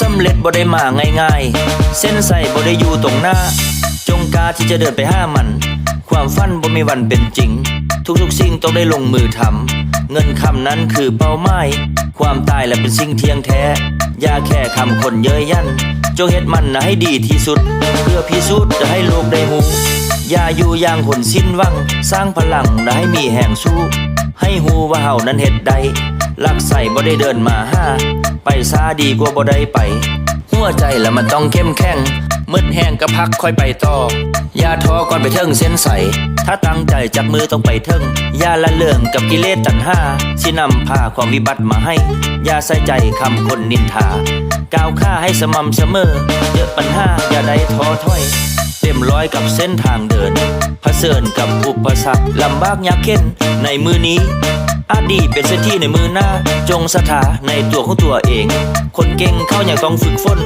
สำเร็จบ่ได้มาง่ายๆเส้นใส่บ่ได้อยู่ตรงหน้าจงกาที่จะเดินไปห้ามันความฝันบ่มีวันเป็นจริงทุกสิ่งต้องได้ลงมือทำเงินคำนั้นคือเป้าหมายความตายและเป็นสิ่งเที่ยงแท้อย่าแค่คำคนเย้ยยันจงเฮ็ดมันนะให้ดีที่สุดเพื่อพิสูจน์จะให้โลกได้หูอย่าอยู่อย่างคนสิ้นหวังสร้างพลังนะให้มีแห่งสู้ให้หูว่าเฮานั้นเฮ็ดได้ลักใส่บ่ได้เดินมาหาไปซาดีกว่าบ่ได้ไปหัวใจละมันต้องเข้มแข็งมืดแห้งก็พักค่อยไปต่ออย่าท้อก่อนไปเทิงเส้นใสถ้าตั้งใจจับมือต้องไปเทิงอย่าละเรื่องกับกิเลสตัณหาสินำพาความวิบัติมาให้อย่าใส่ใจคำคนนินทาก้าวข้าให้สม่ำเสมอเยอะปัญหาอย่าได้ท้อถอยเต็มร้อยกับเส้นทางเดินเผชิญกับอุปสรรคลำบากยากเข็นในมือนี้อดีตเป็นเส้นที่ในมือหน้าจงศรัทธาในตัวของตัวเองคนเก่งเขายังต้องฝึกฝน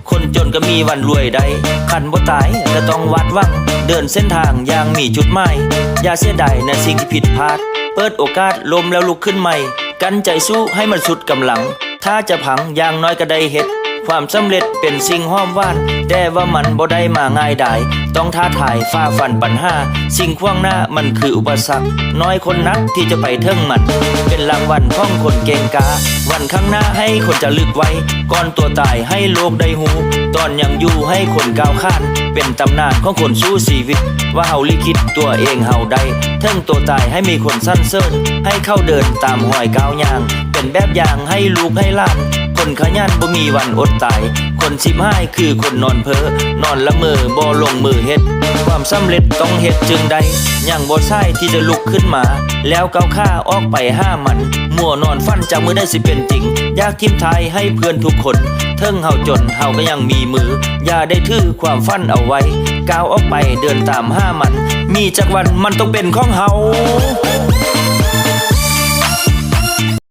คนจนก็มีวันรวยได้ขันบ่ตายจะต้องวาดหวังเดินเส้นทางอย่างมีจุดหมายอย่าเสียดายในสิ่งที่ผิดพลาดเปิดโอกาสล้มแล้วลุกขึ้นใหม่กันใจสู้ให้มันสุดกำลังถ้าจะพังอย่างน้อยก็ได้เฮ็ดความสำเร็จเป็นสิ่งห้อมหวานแต่ว่ามันบ่ได้มาง่ายได้ต้องท้าทายฝ่าฟันปัญหาสิ่งขวางหน้ามันคืออุปสรรคน้อยคนนักที่จะไปเทิงมันเป็นรางวัลของคนเก่งกาวันข้างหน้าให้คนจะลึกไว้ก่อนตัวตายให้โลกได้หูตอนยังอยู่ให้คนก้าวข้ามเป็นตำนานของคนสู้ชีวิตว่าเฮาลิขิตตัวเองเฮาได้เทิงตัวตายให้มีคนสรรเสริญให้เข้าเดินตามหอยก้าวยางเป็นแบบอย่างให้ลูกให้หลานคนขยันบ่มีวันอดตายคนสิบห้าคือคนนอนเพ้อนอนละเมอบ่ลงมือเฮ็ดความสำเร็จต้องเฮ็ดจึงได้ยังบ่ใช่ที่จะลุกขึ้นมาแล้วก้าวข้าออกไปห้ามันมัวนอนฟันจากมือได้สิเป็นจริงอยากทิมทายให้เพื่อนทุกคนเทิงเฮาจนเฮาก็ยังมีมืออย่าได้ถือความฝันเอาไว้ก้าวออกไปเดินตามห้ามันมีจักวันมันต้องเป็นของเฮา